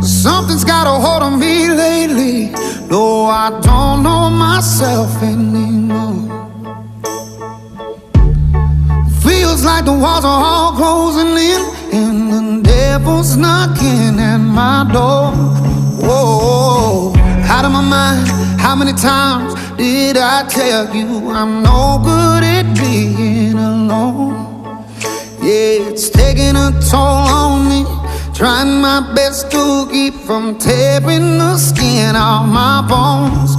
Something's got a hold on me lately. No, I don't know myself anymore. Feels like the walls are all closing in, and the devil's knocking at my door. Whoa, out of my mind. How many times did I tell you I'm no good at being alone? Yeah, it's taking a toll on me, trying my best to keep from tearing the skin off my bones.